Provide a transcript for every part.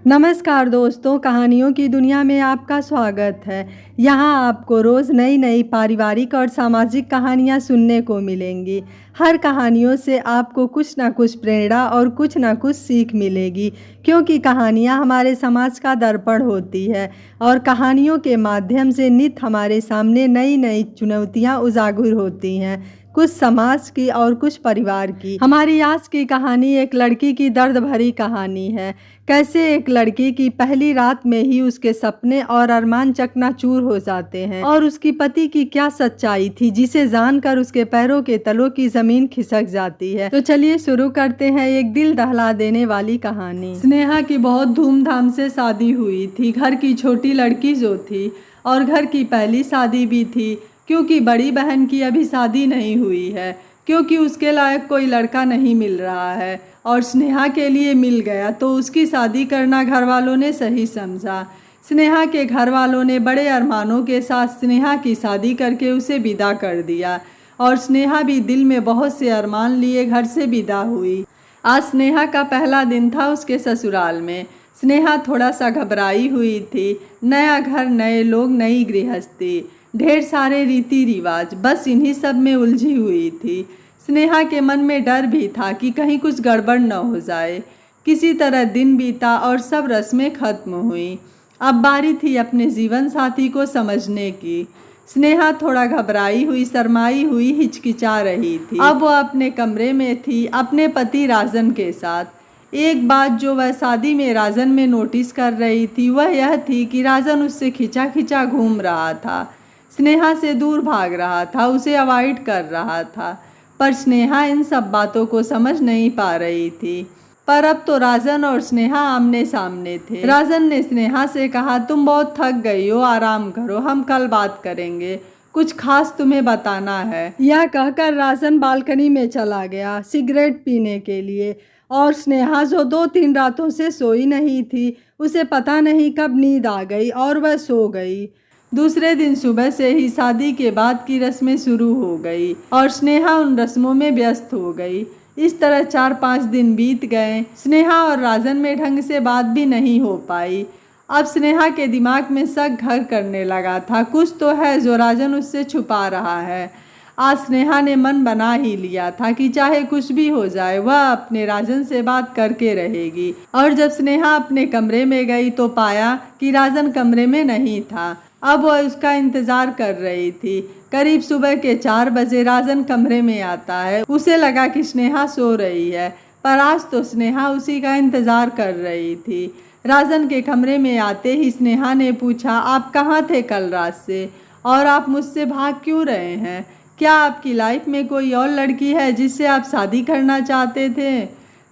नमस्कार दोस्तों, कहानियों की दुनिया में आपका स्वागत है। यहाँ आपको रोज़ नई नई पारिवारिक और सामाजिक कहानियाँ सुनने को मिलेंगी। हर कहानियों से आपको कुछ ना कुछ प्रेरणा और कुछ ना कुछ सीख मिलेगी, क्योंकि कहानियाँ हमारे समाज का दर्पण होती है और कहानियों के माध्यम से नित हमारे सामने नई नई चुनौतियाँ उजागर होती हैं, कुछ समाज की और कुछ परिवार की। हमारी आज की कहानी एक लड़की की दर्द भरी कहानी है। कैसे एक लड़की की पहली रात में ही उसके सपने और अरमान चकनाचूर हो जाते हैं और उसकी पति की क्या सच्चाई थी जिसे जानकर उसके पैरों के तलों की जमीन खिसक जाती है। तो चलिए शुरू करते हैं एक दिल दहला देने वाली कहानी। स्नेहा की बहुत धूमधाम से शादी हुई थी। घर की छोटी लड़की जो थी और घर की पहली शादी भी थी, क्योंकि बड़ी बहन की अभी शादी नहीं हुई है, क्योंकि उसके लायक कोई लड़का नहीं मिल रहा है और स्नेहा के लिए मिल गया तो उसकी शादी करना घर वालों ने सही समझा। स्नेहा के घर वालों ने बड़े अरमानों के साथ स्नेहा की शादी करके उसे विदा कर दिया और स्नेहा भी दिल में बहुत से अरमान लिए घर से विदा हुई। आज स्नेहा का पहला दिन था उसके ससुराल में। स्नेहा थोड़ा सा घबराई हुई थी। नया घर, नए लोग, नई गृहस्थी, ढेर सारे रीति रिवाज, बस इन्हीं सब में उलझी हुई थी। स्नेहा के मन में डर भी था कि कहीं कुछ गड़बड़ न हो जाए। किसी तरह दिन बीता और सब रस्में खत्म हुई। अब बारी थी अपने जीवन साथी को समझने की। स्नेहा थोड़ा घबराई हुई, शर्माई हुई, हिचकिचा रही थी। अब वो अपने कमरे में थी अपने पति राजन के साथ। एक बात जो वह शादी में राजन में नोटिस कर रही थी वह यह थी कि राजन उससे खिंचा खिंचा घूम रहा था, स्नेहा से दूर भाग रहा था, उसे अवॉइड कर रहा था। पर स्नेहा इन सब बातों को समझ नहीं पा रही थी। पर अब तो राजन और स्नेहा आमने सामने थे। राजन ने स्नेहा से कहा, तुम बहुत थक गई हो, आराम करो, हम कल बात करेंगे, कुछ खास तुम्हें बताना है। यह कहकर राजन बालकनी में चला गया सिगरेट पीने के लिए और स्नेहा जो 2-3 रातों से सोई नहीं थी, उसे पता नहीं कब नींद आ गई और वह सो गई। दूसरे दिन सुबह से ही शादी के बाद की रस्में शुरू हो गई और स्नेहा उन रस्मों में व्यस्त हो गई। इस तरह 4-5 दिन बीत गए। स्नेहा और राजन में ढंग से बात भी नहीं हो पाई। अब स्नेहा के दिमाग में शक घर करने लगा था, कुछ तो है जो राजन उससे छुपा रहा है। आज स्नेहा ने मन बना ही लिया था कि चाहे कुछ भी हो जाए वह अपने राजन से बात करके रहेगी। और जब स्नेहा अपने कमरे में गई तो पाया कि राजन कमरे में नहीं था। अब वह उसका इंतज़ार कर रही थी। करीब सुबह के 4 बजे राजन कमरे में आता है। उसे लगा कि स्नेहा सो रही है, पर आज तो स्नेहा उसी का इंतज़ार कर रही थी। राजन के कमरे में आते ही स्नेहा ने पूछा, आप कहाँ थे कल रात से और आप मुझसे भाग क्यों रहे हैं? क्या आपकी लाइफ में कोई और लड़की है जिससे आप शादी करना चाहते थे?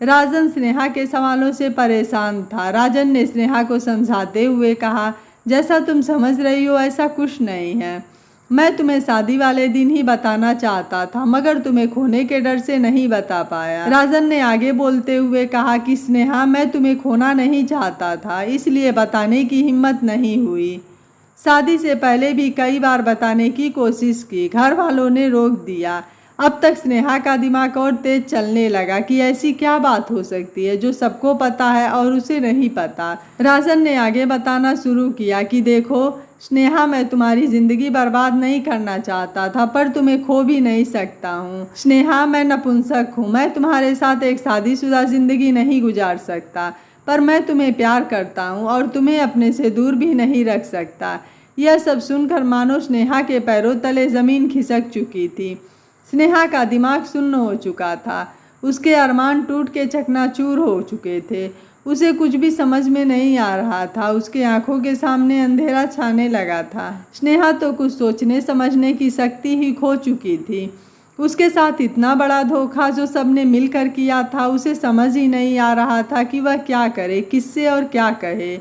राजन स्नेहा के सवालों से परेशान था। राजन ने स्नेहा को समझाते हुए कहा, जैसा तुम समझ रही हो ऐसा कुछ नहीं है। मैं तुम्हें शादी वाले दिन ही बताना चाहता था, मगर तुम्हें खोने के डर से नहीं बता पाया। राजन ने आगे बोलते हुए कहा कि स्नेहा, मैं तुम्हें खोना नहीं चाहता था, इसलिए बताने की हिम्मत नहीं हुई। शादी से पहले भी कई बार बताने की कोशिश की, घर वालों ने रोक दिया। अब तक स्नेहा का दिमाग और तेज चलने लगा कि ऐसी क्या बात हो सकती है जो सबको पता है और उसे नहीं पता। राजन ने आगे बताना शुरू किया कि देखो स्नेहा, मैं तुम्हारी ज़िंदगी बर्बाद नहीं करना चाहता था, पर तुम्हें खो भी नहीं सकता हूँ। स्नेहा, मैं नपुंसक हूँ, मैं तुम्हारे साथ एक शादीशुदा ज़िंदगी नहीं गुजार सकता, पर मैं तुम्हें प्यार करता हूँ और तुम्हें अपने से दूर भी नहीं रख सकता। यह सब सुनकर मानो स्नेहा के पैरों तले ज़मीन खिसक चुकी थी। स्नेहा का दिमाग सुन्न हो चुका था। उसके अरमान टूट के चकनाचूर हो चुके थे। उसे कुछ भी समझ में नहीं आ रहा था। उसके आंखों के सामने अंधेरा छाने लगा था। स्नेहा तो कुछ सोचने समझने की शक्ति ही खो चुकी थी। उसके साथ इतना बड़ा धोखा जो सबने मिलकर किया था, उसे समझ ही नहीं आ रहा था कि वह क्या करे, किससे और क्या कहे।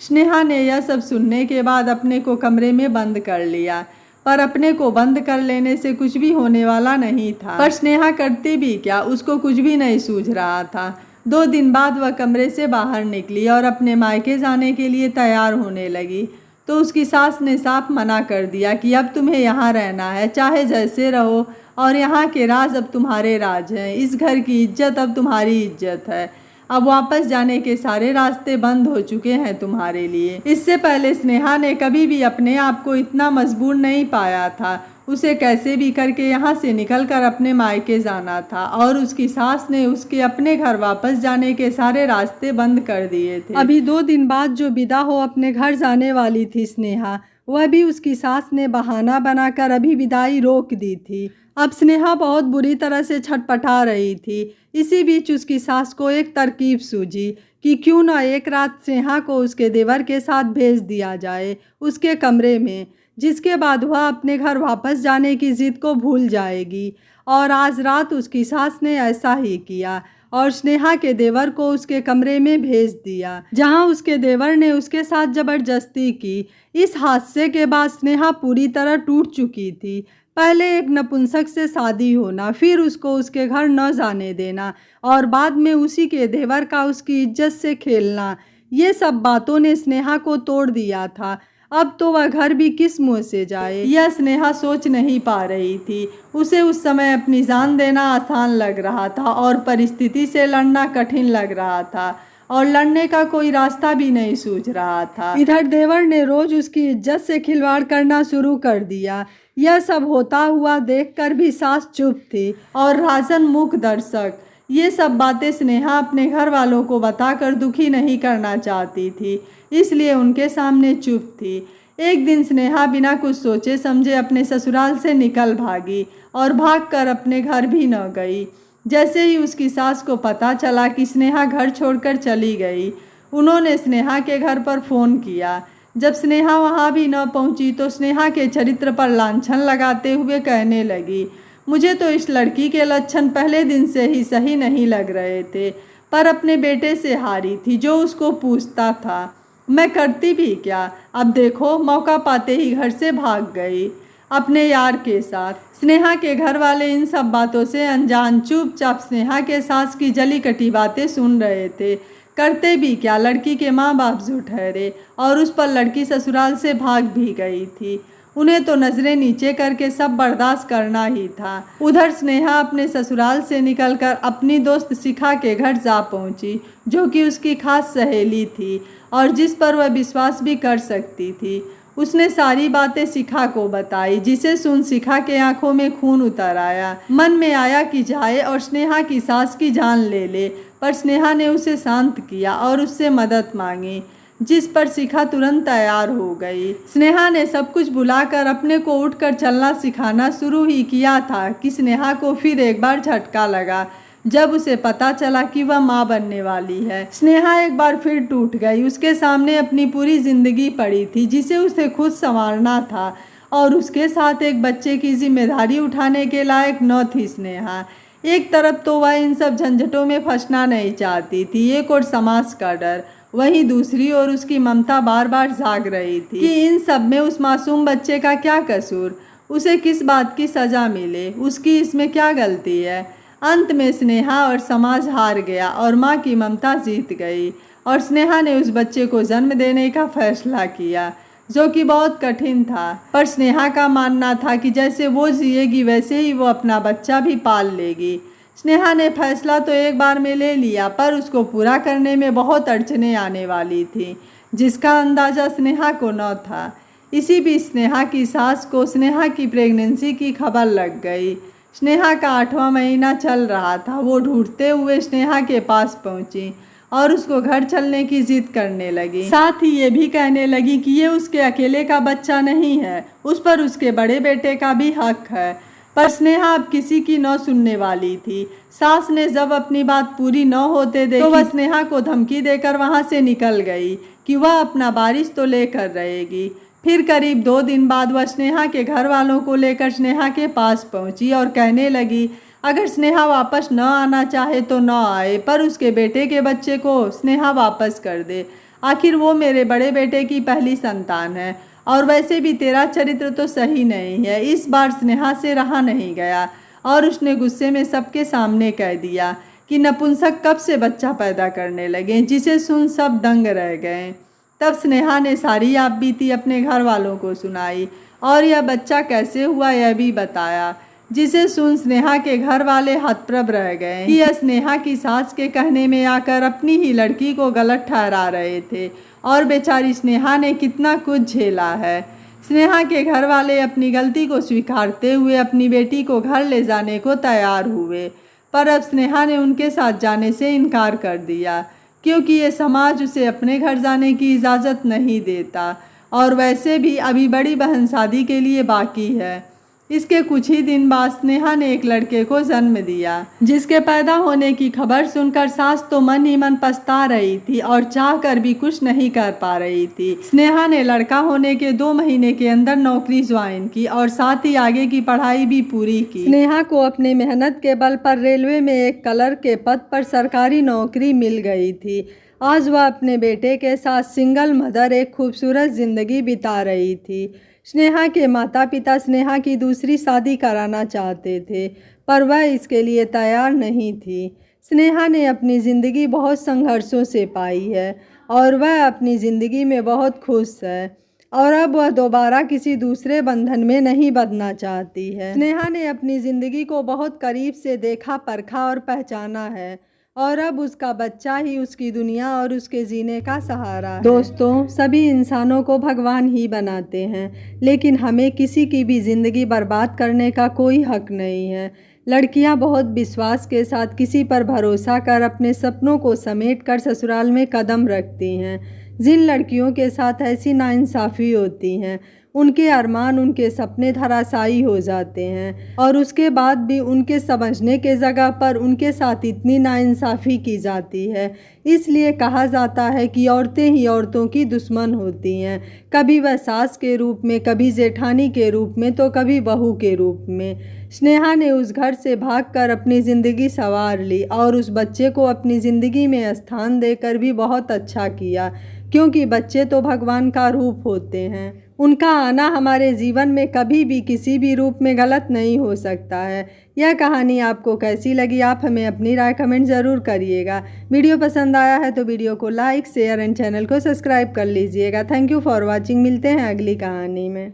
स्नेहा ने यह सब सुनने के बाद अपने को कमरे में बंद कर लिया, पर अपने को बंद कर लेने से कुछ भी होने वाला नहीं था। पर स्नेहा करती भी क्या, उसको कुछ भी नहीं सूझ रहा था। 2 दिन बाद वह कमरे से बाहर निकली और अपने मायके जाने के लिए तैयार होने लगी तो उसकी सास ने साफ मना कर दिया कि अब तुम्हें यहाँ रहना है, चाहे जैसे रहो, और यहाँ के राज अब तुम्हारे राज हैं। इस घर की इज्जत अब तुम्हारी इज्जत है। अब वापस जाने के सारे रास्ते बंद हो चुके हैं तुम्हारे लिए। इससे पहले स्नेहा ने कभी भी अपने आप को इतना मजबूर नहीं पाया था। उसे कैसे भी करके यहाँ से निकलकर अपने मायके जाना था और उसकी सास ने उसके अपने घर वापस जाने के सारे रास्ते बंद कर दिए थे। अभी 2 दिन बाद जो विदा हो अपने घर जाने वाली थी स्नेहा, वह भी उसकी सास ने बहाना बनाकर अभी विदाई रोक दी थी। अब स्नेहा बहुत बुरी तरह से छटपटा रही थी। इसी बीच उसकी सास को एक तरकीब सूझी कि क्यों न एक रात स्नेहा को उसके देवर के साथ भेज दिया जाए उसके कमरे में, जिसके बाद वह अपने घर वापस जाने की जिद को भूल जाएगी। और आज रात उसकी सास ने ऐसा ही किया और स्नेहा के देवर को उसके कमरे में भेज दिया, जहां उसके देवर ने उसके साथ जबरदस्ती की। इस हादसे के बाद स्नेहा पूरी तरह टूट चुकी थी। पहले एक नपुंसक से शादी होना, फिर उसको उसके घर न जाने देना और बाद में उसी के देवर का उसकी इज्जत से खेलना, ये सब बातों ने स्नेहा को तोड़ दिया था। अब तो वह घर भी किस मुंह से जाए, यह स्नेहा सोच नहीं पा रही थी। उसे उस समय अपनी जान देना आसान लग रहा था और परिस्थिति से लड़ना कठिन लग रहा था और लड़ने का कोई रास्ता भी नहीं सूझ रहा था। इधर देवर ने रोज उसकी इज्जत से खिलवाड़ करना शुरू कर दिया। यह सब होता हुआ देखकर भी सास चुप थी और राजन मूक दर्शक। ये सब बातें स्नेहा अपने घर वालों को बताकर दुखी नहीं करना चाहती थी, इसलिए उनके सामने चुप थी। एक दिन स्नेहा बिना कुछ सोचे समझे अपने ससुराल से निकल भागी और भागकर अपने घर भी न गई। जैसे ही उसकी सास को पता चला कि स्नेहा घर छोड़कर चली गई, उन्होंने स्नेहा के घर पर फ़ोन किया। जब स्नेहा वहां भी न पहुंची तो स्नेहा के चरित्र पर लांछन लगाते हुए कहने लगी, मुझे तो इस लड़की के लक्षण पहले दिन से ही सही नहीं लग रहे थे, पर अपने बेटे से हारी थी जो उसको पूछता था। मैं करती भी क्या, अब देखो मौका पाते ही घर से भाग गई अपने यार के साथ। स्नेहा के घर वाले इन सब बातों से अनजान चुपचाप स्नेहा के सास की जली कटी बातें सुन रहे थे। करते भी क्या, लड़की के माँ बाप जो ठहरे और उस पर लड़की ससुराल से भाग भी गई थी। उन्हें तो नज़रें नीचे करके सब बर्दाश्त करना ही था। उधर स्नेहा अपने ससुराल से निकलकर अपनी दोस्त शिखा के घर जा पहुंची, जो कि उसकी खास सहेली थी और जिस पर वह विश्वास भी कर सकती थी। उसने सारी बातें शिखा को बताई, जिसे सुन शिखा के आंखों में खून उतर आया। मन में आया कि जाए और स्नेहा की सास की जान ले ले, पर स्नेहा ने उसे शांत किया और उससे मदद मांगी, जिस पर शिखा तुरंत तैयार हो गई। स्नेहा ने सब कुछ भुलाकर अपने को उठकर चलना सिखाना शुरू ही किया था कि स्नेहा को फिर एक बार झटका लगा जब उसे पता चला कि वह माँ बनने वाली है। स्नेहा एक बार फिर टूट गई। उसके सामने अपनी पूरी जिंदगी पड़ी थी, जिसे उसे खुद संवारना था और उसके साथ एक बच्चे की जिम्मेदारी उठाने के लायक न थी स्नेहा। एक तरफ तो वह इन सब झंझटों में फंसना नहीं चाहती थी, एक और समाज का डर, वहीं दूसरी ओर उसकी ममता बार बार जाग रही थी कि इन सब में उस मासूम बच्चे का क्या कसूर, उसे किस बात की सज़ा मिले, उसकी इसमें क्या गलती है। अंत में स्नेहा और समाज हार गया और माँ की ममता जीत गई और स्नेहा ने उस बच्चे को जन्म देने का फैसला किया, जो कि बहुत कठिन था। पर स्नेहा का मानना था कि जैसे वो जिएगी वैसे ही वो अपना बच्चा भी पाल लेगी। स्नेहा ने फैसला तो एक बार में ले लिया, पर उसको पूरा करने में बहुत अड़चनें आने वाली थी, जिसका अंदाज़ा स्नेहा को न था। इसी बीच स्नेहा की सास को स्नेहा की प्रेगनेंसी की खबर लग गई। स्नेहा का 8वां महीना चल रहा था। वो ढूंढते हुए स्नेहा के पास पहुंची और उसको घर चलने की जिद करने लगी। साथ ही ये भी कहने लगी कि ये उसके अकेले का बच्चा नहीं है, उस पर उसके बड़े बेटे का भी हक है। पर स्नेहा अब किसी की न सुनने वाली थी। सास ने जब अपनी बात पूरी न होते देखी तो वह स्नेहा को धमकी देकर वहां से निकल गई कि वह अपना बारिश तो लेकर रहेगी। फिर करीब 2 दिन बाद वह स्नेहा के घर वालों को लेकर स्नेहा के पास पहुंची और कहने लगी, अगर स्नेहा वापस न आना चाहे तो न आए, पर उसके बेटे के बच्चे को स्नेहा वापस कर दे। आखिर वो मेरे बड़े बेटे की पहली संतान है और वैसे भी तेरा चरित्र तो सही नहीं है। इस बार स्नेहा से रहा नहीं गया और उसने गुस्से में सबके सामने कह दिया कि नपुंसक कब से बच्चा पैदा करने लगे, जिसे सुन सब दंग रह गए। तब स्नेहा ने सारी आपबीती अपने घर वालों को सुनाई और यह बच्चा कैसे हुआ यह भी बताया। जिसे सुन स्नेहा के घर वाले हतप्रभ रह गए कि यह स्नेहा की सास के कहने में आकर अपनी ही लड़की को गलत ठहरा रहे थे और बेचारी स्नेहा ने कितना कुछ झेला है। स्नेहा के घर वाले अपनी गलती को स्वीकारते हुए अपनी बेटी को घर ले जाने को तैयार हुए, पर अब स्नेहा ने उनके साथ जाने से इनकार कर दिया क्योंकि ये समाज उसे अपने घर जाने की इजाज़त नहीं देता और वैसे भी अभी बड़ी बहन शादी के लिए बाकी है। इसके कुछ ही दिन बाद स्नेहा ने एक लड़के को जन्म दिया, जिसके पैदा होने की खबर सुनकर सास तो मन ही मन पछता रही थी और चाह कर भी कुछ नहीं कर पा रही थी। स्नेहा ने लड़का होने के 2 महीने के अंदर नौकरी ज्वाइन की और साथ ही आगे की पढ़ाई भी पूरी की। स्नेहा को अपनी मेहनत के बल पर रेलवे में एक क्लर्क के पद पर सरकारी नौकरी मिल गई थी। आज वह अपने बेटे के साथ सिंगल मदर एक खूबसूरत जिंदगी बिता रही थी। स्नेहा के माता पिता स्नेहा की दूसरी शादी कराना चाहते थे, पर वह इसके लिए तैयार नहीं थी। स्नेहा ने अपनी ज़िंदगी बहुत संघर्षों से पाई है और वह अपनी ज़िंदगी में बहुत खुश है और अब वह दोबारा किसी दूसरे बंधन में नहीं बंधना चाहती है। स्नेहा ने अपनी ज़िंदगी को बहुत करीब से देखा, परखा और पहचाना है और अब उसका बच्चा ही उसकी दुनिया और उसके जीने का सहारा है। दोस्तों, सभी इंसानों को भगवान ही बनाते हैं, लेकिन हमें किसी की भी ज़िंदगी बर्बाद करने का कोई हक नहीं है। लड़कियां बहुत विश्वास के साथ किसी पर भरोसा कर अपने सपनों को समेट कर ससुराल में कदम रखती हैं। जिन लड़कियों के साथ ऐसी नाइंसाफ़ी होती हैं, उनके अरमान, उनके सपने धराशायी हो जाते हैं और उसके बाद भी उनके समझने के जगह पर उनके साथ इतनी नाइंसाफ़ी की जाती है। इसलिए कहा जाता है कि औरतें ही औरतों की दुश्मन होती हैं, कभी वह सास के रूप में, कभी जेठानी के रूप में, तो कभी बहू के रूप में। स्नेहा ने उस घर से भागकर अपनी ज़िंदगी संवार ली और उस बच्चे को अपनी ज़िंदगी में स्थान देकर भी बहुत अच्छा किया, क्योंकि बच्चे तो भगवान का रूप होते हैं। उनका आना हमारे जीवन में कभी भी किसी भी रूप में गलत नहीं हो सकता है। यह कहानी आपको कैसी लगी, आप हमें अपनी राय कमेंट ज़रूर करिएगा। वीडियो पसंद आया है तो वीडियो को लाइक, शेयर एंड चैनल को सब्सक्राइब कर लीजिएगा। Thank you for watching. मिलते हैं अगली कहानी में।